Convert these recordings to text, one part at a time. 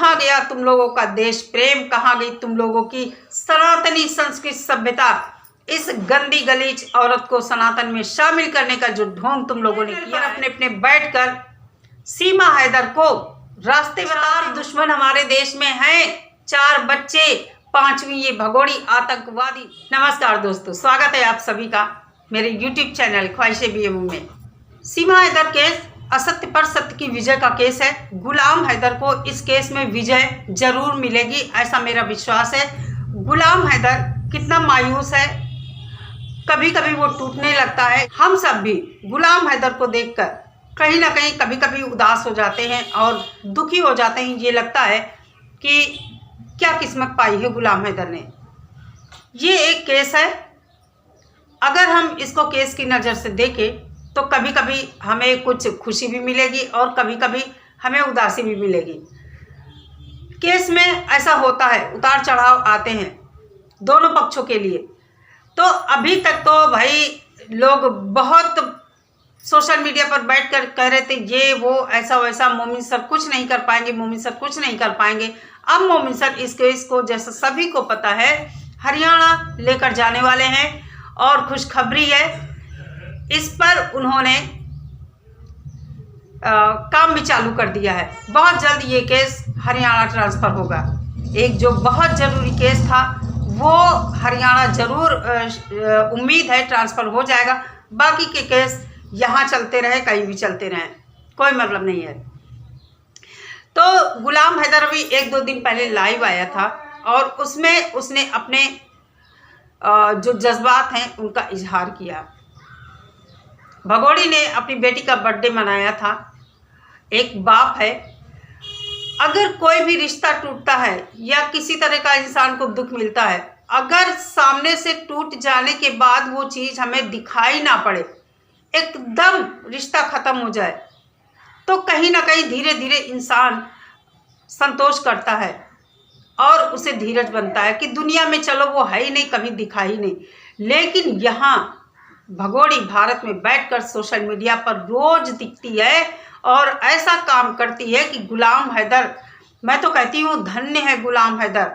कहाँ गया तुम लोगों का देश प्रेम, कहाँ गई तुम लोगों की सनातनी संस्कृति सभ्यता। इस गंदी गलीच औरत को सनातन में शामिल करने का जो ढोंग तुम लोगों ने किया, अपने अपने बैठकर सीमा हैदर को रास्ते बता। दुश्मन हमारे देश में हैं, 4 बच्चे, 5वीं ये भगोड़ी आतंकवादी। नमस्कार दोस्तों, स्वागत है आप सभी का मेरे YouTube चैनल ख्वाहिशे BMU में। सीमा हैदर केस असत्य पर सत्य की विजय का केस है। गुलाम हैदर को इस केस में विजय जरूर मिलेगी, ऐसा मेरा विश्वास है। गुलाम हैदर कितना मायूस है, कभी कभी वो टूटने लगता है। हम सब भी गुलाम हैदर को देखकर कहीं ना कहीं कभी कभी उदास हो जाते हैं और दुखी हो जाते हैं। ये लगता है कि क्या किस्मत पाई है गुलाम हैदर ने। ये एक केस है, अगर हम इसको केस की नज़र से देखें तो कभी कभी हमें कुछ खुशी भी मिलेगी और कभी कभी हमें उदासी भी मिलेगी। केस में ऐसा होता है, उतार चढ़ाव आते हैं दोनों पक्षों के लिए। तो अभी तक तो भाई लोग बहुत सोशल मीडिया पर बैठकर कह रहे थे ये वो ऐसा वैसा, मोमिन सर कुछ नहीं कर पाएंगे, मोमिन सर कुछ नहीं कर पाएंगे। अब मोमिन सर इस केस को, जैसा सभी को पता है, हरियाणा लेकर जाने वाले हैं और खुशखबरी है, इस पर उन्होंने काम भी चालू कर दिया है। बहुत जल्द ये केस हरियाणा ट्रांसफ़र होगा। एक जो बहुत ज़रूरी केस था वो हरियाणा जरूर उम्मीद है ट्रांसफ़र हो जाएगा। बाकी के केस यहाँ चलते रहे, कहीं भी चलते रहें, कोई मतलब नहीं है। तो गुलाम हैदर अभी 1-2 दिन पहले लाइव आया था और उसमें उसने अपने जो जज्बात हैं उनका इजहार किया। भगोड़ी ने अपनी बेटी का बर्थडे मनाया था। एक बाप है, अगर कोई भी रिश्ता टूटता है या किसी तरह का इंसान को दुख मिलता है, अगर सामने से टूट जाने के बाद वो चीज़ हमें दिखाई ना पड़े, एकदम रिश्ता ख़त्म हो जाए, तो कहीं ना कहीं धीरे धीरे इंसान संतोष करता है और उसे धीरज बनता है कि दुनिया में चलो वो है ही नहीं, कभी दिखा ही नहीं। लेकिन यहाँ भगोड़ी भारत में बैठकर सोशल मीडिया पर रोज दिखती है और ऐसा काम करती है कि गुलाम हैदर, मैं तो कहती हूँ धन्य है गुलाम हैदर।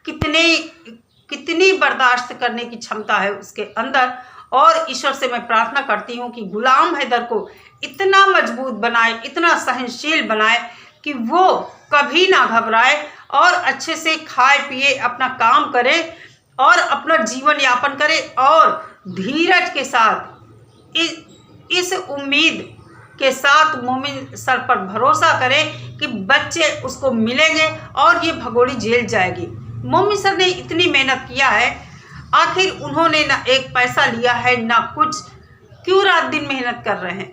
कितनी बर्दाश्त करने की क्षमता है उसके अंदर। और ईश्वर से मैं प्रार्थना करती हूँ कि गुलाम हैदर को इतना मजबूत बनाए, इतना सहनशील बनाए कि वो कभी ना घबराए और अच्छे से खाए पिए अपना काम करे और अपना जीवन यापन करे और धीरज के साथ इस उम्मीद के साथ मोमिन सर पर भरोसा करें कि बच्चे उसको मिलेंगे और ये भगोड़ी जेल जाएगी। मोमिन सर ने इतनी मेहनत किया है, आखिर उन्होंने ना एक पैसा लिया है ना कुछ, क्यों रात दिन मेहनत कर रहे हैं?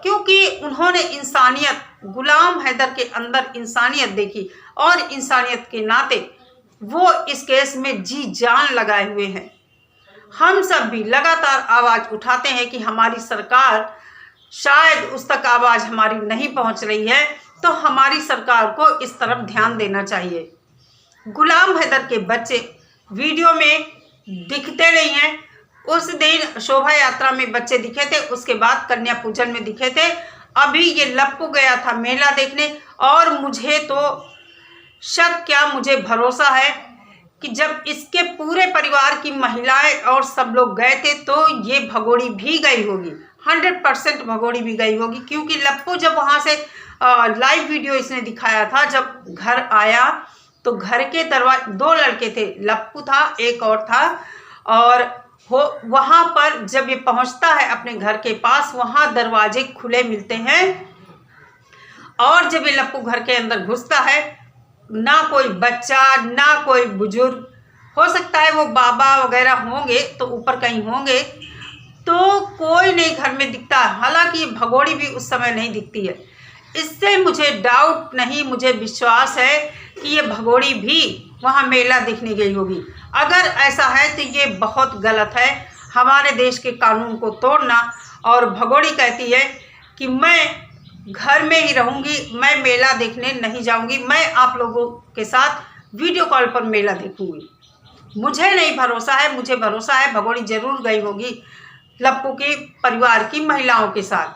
क्योंकि उन्होंने इंसानियत, गुलाम हैदर के अंदर इंसानियत देखी और इंसानियत के नाते वो इस केस में जी जान लगाए हुए हैं। हम सब भी लगातार आवाज़ उठाते हैं कि हमारी सरकार, शायद उस तक आवाज़ हमारी नहीं पहुंच रही है, तो हमारी सरकार को इस तरफ ध्यान देना चाहिए। गुलाम हैदर के बच्चे वीडियो में दिखते नहीं हैं। उस दिन शोभा यात्रा में बच्चे दिखे थे, उसके बाद कन्या पूजन में दिखे थे। अभी ये लप्पू गया था मेला देखने और मुझे तो शक क्या, मुझे भरोसा है कि जब इसके पूरे परिवार की महिलाएं और सब लोग गए थे तो ये भगोड़ी भी गई होगी, 100% भगोड़ी भी गई होगी। क्योंकि लप्पू जब वहाँ से लाइव वीडियो इसने दिखाया था, जब घर आया तो घर के दरवाजे 2 लड़के थे, लप्पू था, एक और था, और वहाँ पर जब ये पहुँचता है अपने घर के पास, वहाँ दरवाजे खुले मिलते हैं और जब ये लप्पू घर के अंदर घुसता है, ना कोई बच्चा ना कोई बुजुर्ग, हो सकता है वो बाबा वगैरह होंगे तो ऊपर कहीं होंगे, तो कोई नहीं घर में दिखता। हालांकि ये भगोड़ी भी उस समय नहीं दिखती है। इससे मुझे डाउट नहीं, मुझे विश्वास है कि ये भगोड़ी भी वहाँ मेला देखने गई होगी। अगर ऐसा है तो ये बहुत गलत है, हमारे देश के कानून को तोड़ना। और भगोड़ी कहती है कि मैं घर में ही रहूंगी, मैं मेला देखने नहीं जाऊंगी, मैं आप लोगों के साथ वीडियो कॉल पर मेला देखूंगी। मुझे नहीं भरोसा है, मुझे भरोसा है भगोड़ी जरूर गई होगी लप्पू के परिवार की महिलाओं के साथ,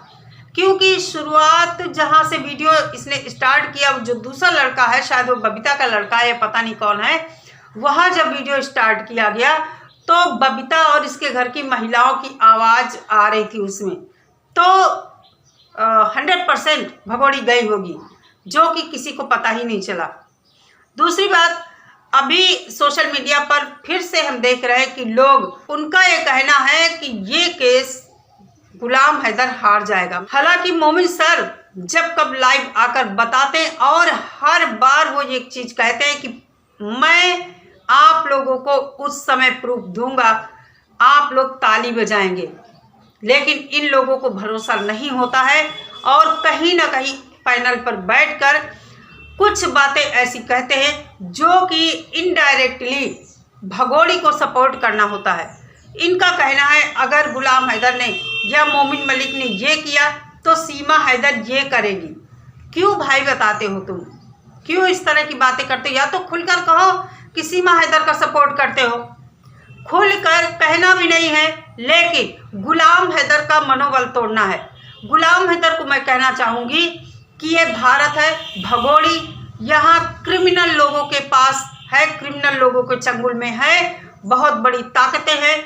क्योंकि शुरुआत जहां से वीडियो इसने स्टार्ट किया, जो दूसरा लड़का है, शायद वो बबीता का लड़का है, पता नहीं कौन है, वहां जब वीडियो स्टार्ट किया गया तो बबीता और इसके घर की महिलाओं की आवाज़ आ रही थी उसमें, तो 100% भगोड़ी गई होगी, जो कि किसी को पता ही नहीं चला। दूसरी बात, अभी सोशल मीडिया पर फिर से हम देख रहे हैं कि लोग, उनका ये कहना है कि ये केस गुलाम हैदर हार जाएगा। हालांकि मोमिन सर जब कब लाइव आकर बताते हैं और हर बार वो एक चीज़ कहते हैं कि मैं आप लोगों को उस समय प्रूफ दूंगा, आप लोग ताली बजाएंगे, लेकिन इन लोगों को भरोसा नहीं होता है और कहीं ना कहीं पैनल पर बैठकर कुछ बातें ऐसी कहते हैं जो कि इनडायरेक्टली भगोड़ी को सपोर्ट करना होता है। इनका कहना है अगर गुलाम हैदर ने या मोमिन मलिक ने ये किया तो सीमा हैदर ये करेगी। क्यों भाई बताते हो तुम, क्यों इस तरह की बातें करते हो? या तो खुलकर कहो कि सीमा हैदर का सपोर्ट करते हो, खुलकर कहना भी नहीं है, लेकिन गुलाम हैदर का मनोबल तोड़ना है। गुलाम हैदर को मैं कहना चाहूँगी कि ये भारत है, भगोड़ी यहाँ क्रिमिनल लोगों के पास है, क्रिमिनल लोगों के चंगुल में है, बहुत बड़ी ताकतें हैं।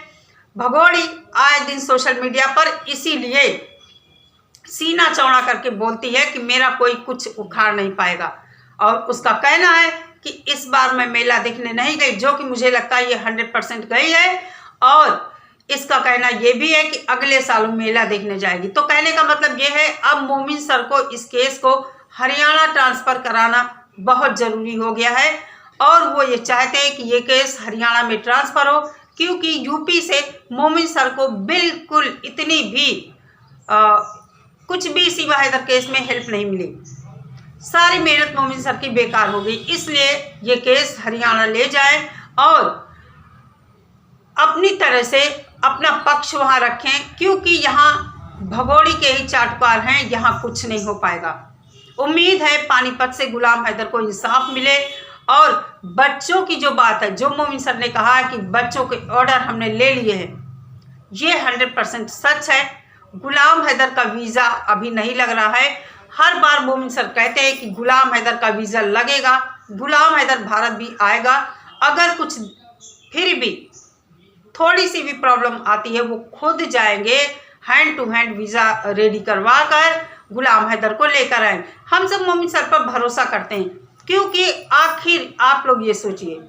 भगोड़ी आए दिन सोशल मीडिया पर इसीलिए सीना चौड़ा करके बोलती है कि मेरा कोई कुछ उखाड़ नहीं पाएगा, और उसका कहना है कि इस बार मैं मेला देखने नहीं गई, जो कि मुझे लगता है ये 100% गई है, और इसका कहना ये भी है कि अगले साल मेला देखने जाएगी। तो कहने का मतलब ये है अब मोमिन सर को इस केस को हरियाणा ट्रांसफ़र कराना बहुत ज़रूरी हो गया है, और वो ये चाहते हैं कि ये केस हरियाणा में ट्रांसफ़र हो, क्योंकि यूपी से मोमिन सर को बिल्कुल इतनी भी कुछ भी सीमा हैदर केस में हेल्प नहीं मिली, सारी मेहनत मोमिन सर की बेकार हो गई। इसलिए ये केस हरियाणा ले जाए और अपनी तरह से अपना पक्ष वहाँ रखें, क्योंकि यहाँ भगोड़ी के ही चाटुकार हैं, यहाँ कुछ नहीं हो पाएगा। उम्मीद है पानीपत से गुलाम हैदर को इंसाफ मिले, और बच्चों की जो बात है, जो मोमिन सर ने कहा है कि बच्चों के ऑर्डर हमने ले लिए हैं, ये 100% सच है। गुलाम हैदर का वीज़ा अभी नहीं लग रहा है। हर बार मोमिन सर कहते हैं कि गुलाम हैदर का वीज़ा लगेगा, गुलाम हैदर भारत भी आएगा। अगर कुछ फिर भी थोड़ी सी भी प्रॉब्लम आती है, वो खुद जाएंगे, hand to hand visa ready करवा कर गुलाम हैदर को लेकर आए। हम सब मोमिन सर पर भरोसा करते हैं, क्योंकि आखिर आप लोग ये सोचिए,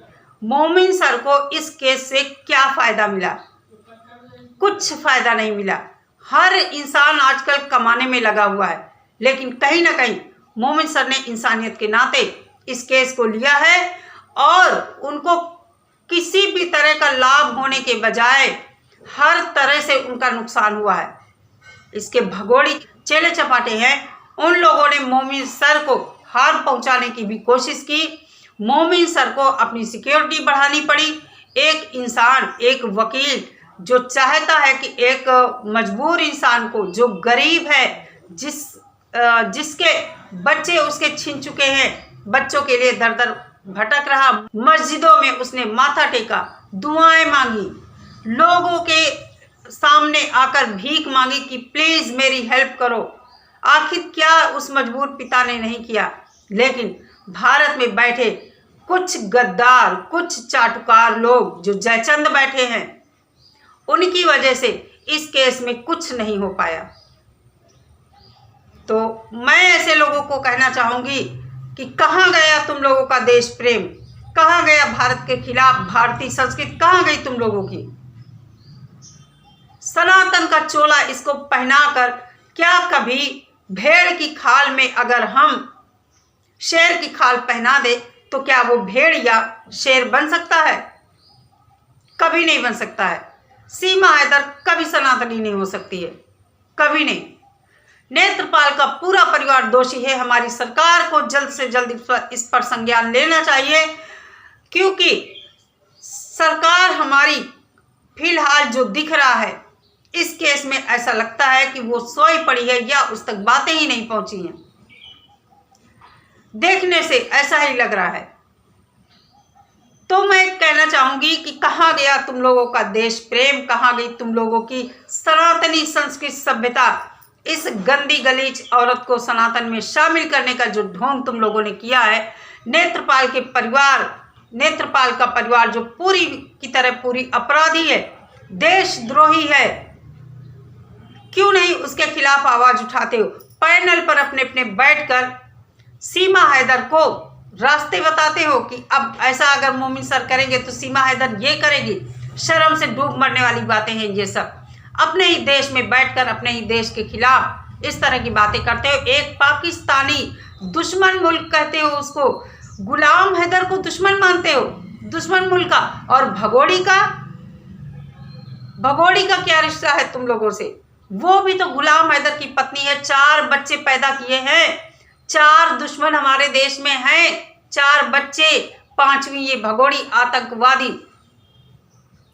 मोमिन सर को इस केस से क्या फ़ायदा मिला? कुछ फ़ायदा नहीं मिला। हर इंसान आजकल कमाने में लगा हुआ है, लेकिन कहीं ना कहीं मोमिन सर ने इंसानियत के नाते इस केस को लिया है, और उनको किसी भी तरह का लाभ होने के बजाय हर तरह से उनका नुकसान हुआ है। इसके भगोड़ी चेले चपाटे हैं, उन लोगों ने मोमिन सर को हार पहुंचाने की भी कोशिश की। मोमिन सर को अपनी सिक्योरिटी बढ़ानी पड़ी। एक इंसान, एक वकील जो चाहता है कि एक मजबूर इंसान को, जो गरीब है, जिसके बच्चे उसके छीन चुके हैं, बच्चों के लिए दर दर भटक रहा, मस्जिदों में उसने माथा टेका, दुआएं मांगी, लोगों के सामने आकर भीख मांगी कि प्लीज़ मेरी हेल्प करो। आखिर क्या उस मजबूर पिता ने नहीं किया? लेकिन भारत में बैठे कुछ गद्दार, कुछ चाटुकार लोग जो जयचंद बैठे हैं, उनकी वजह से इस केस में कुछ नहीं हो पाया। तो मैं ऐसे लोगों को कहना चाहूँगी कि कहाँ गया तुम लोगों का देश प्रेम, कहाँ गया भारत के खिलाफ भारतीय संस्कृति, कहाँ गई तुम लोगों की? सनातन का चोला इसको पहनाकर क्या कभी भेड़ की खाल में अगर हम शेर की खाल पहना दे तो क्या वो भेड़ या शेर बन सकता है? कभी नहीं बन सकता है। सीमा हैदर कभी सनातनी नहीं हो सकती है, कभी नहीं। नेत्रपाल का पूरा परिवार दोषी है। हमारी सरकार को जल्द से जल्द इस पर संज्ञान लेना चाहिए, क्योंकि सरकार हमारी फिलहाल जो दिख रहा है इस केस में ऐसा लगता है कि वो सोई पड़ी है या उस तक बातें ही नहीं पहुंची हैं। देखने से ऐसा ही लग रहा है। तो मैं कहना चाहूंगी कि कहाँ गया तुम लोगों का देश प्रेम, कहाँ गई तुम लोगों की सनातनी संस्कृति सभ्यता? इस गंदी गलीच औरत को सनातन में शामिल करने का जो ढोंग तुम लोगों ने किया है, नेत्रपाल का परिवार जो पूरी की तरह पूरी अपराधी है, देशद्रोही है, क्यों नहीं उसके खिलाफ आवाज उठाते हो? पैनल पर अपने अपने बैठकर सीमा हैदर को रास्ते बताते हो कि अब ऐसा अगर मोमिन सर करेंगे तो सीमा हैदर ये करेगी। शर्म से डूब मरने वाली बातें हैं ये सब। अपने ही देश में बैठकर अपने ही देश के खिलाफ इस तरह की बातें करते हो। एक पाकिस्तानी दुश्मन मुल्क कहते हो उसको, गुलाम हैदर को दुश्मन मानते हो, दुश्मन मुल्क का। और भगोड़ी का क्या रिश्ता है तुम लोगों से? वो भी तो गुलाम हैदर की पत्नी है, 4 बच्चे पैदा किए हैं। 4 दुश्मन हमारे देश में हैं, 4 बच्चे, 5वीं ये भगोड़ी आतंकवादी।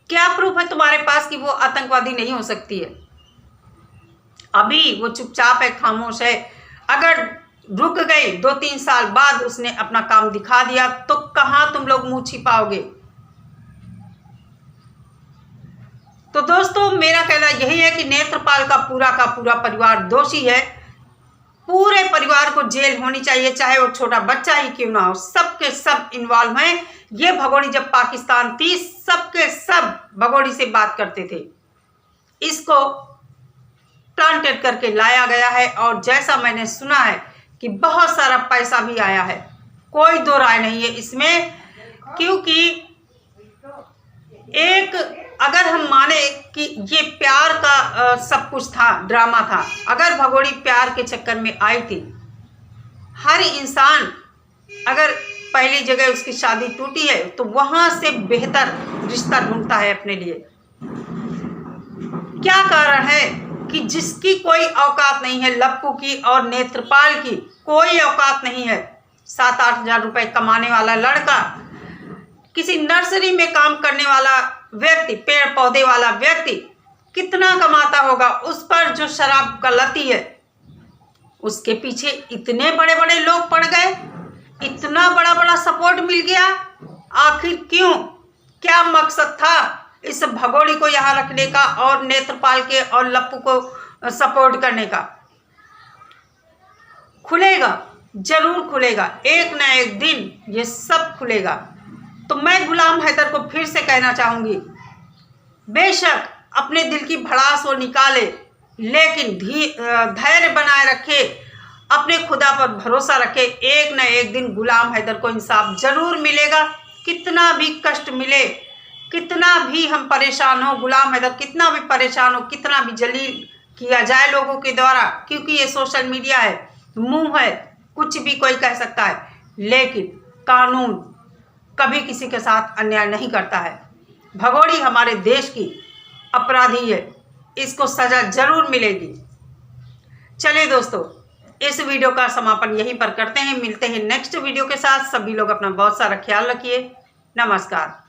क्या प्रूफ है तुम्हारे पास कि वो आतंकवादी नहीं हो सकती है? अभी वो चुपचाप है, खामोश है। अगर रुक गई 2-3 साल बाद उसने अपना काम दिखा दिया तो कहां तुम लोग मुंह छिपाओगे? तो दोस्तों मेरा कहना यही है कि नेत्रपाल का पूरा परिवार दोषी है। पूरे परिवार को जेल होनी चाहिए, चाहे वो छोटा बच्चा ही क्यों ना हो। सबके सब इन्वॉल्व हैं। ये भगोड़ी जब पाकिस्तान थी, सबके सब भगोड़ी से बात करते थे। इसको प्लांटेड करके लाया गया है और जैसा मैंने सुना है कि बहुत सारा पैसा भी आया है। कोई दो राय नहीं है इसमें, क्योंकि एक अगर हम माने कि ये प्यार का सब कुछ था, ड्रामा था, अगर भगोड़ी प्यार के चक्कर में आई थी, हर इंसान अगर पहली जगह उसकी शादी टूटी है तो वहां से बेहतर रिश्ता ढूंढता है अपने लिए। क्या कारण है कि जिसकी कोई औकात नहीं है, लप्पू की और नेत्रपाल की कोई औकात नहीं है, 7-8 हज़ार रुपए कमाने वाला लड़का, किसी नर्सरी में काम करने वाला व्यक्ति, पेड़ पौधे वाला व्यक्ति कितना कमाता होगा? उस पर जो शराब का लती है, उसके पीछे इतने बड़े बड़े लोग पड़ गए, इतना बड़ा बड़ा सपोर्ट मिल गया। आखिर क्यों? क्या मकसद था इस भगोड़ी को यहाँ रखने का और नेत्रपाल के और लप्पू को सपोर्ट करने का? खुलेगा, जरूर खुलेगा, एक ना एक दिन ये सब खुलेगा। तो मैं गुलाम हैदर को फिर से कहना चाहूंगी, बेशक अपने दिल की भड़ास वो निकाले, लेकिन धैर्य बनाए रखे, अपने खुदा पर भरोसा रखे। एक न एक दिन गुलाम हैदर को इंसाफ जरूर मिलेगा। कितना भी कष्ट मिले, कितना भी हम परेशान हो, गुलाम हैदर कितना भी परेशान हो, कितना भी जलील किया जाए लोगों के द्वारा, क्योंकि ये सोशल मीडिया है, मुंह है, कुछ भी कोई कह सकता है, लेकिन कानून कभी किसी के साथ अन्याय नहीं करता है। भगोड़ी हमारे देश की अपराधी है, इसको सजा जरूर मिलेगी। चलिए दोस्तों, इस वीडियो का समापन यहीं पर करते हैं। मिलते हैं नेक्स्ट वीडियो के साथ। सभी लोग अपना बहुत सारा ख्याल रखिए। नमस्कार।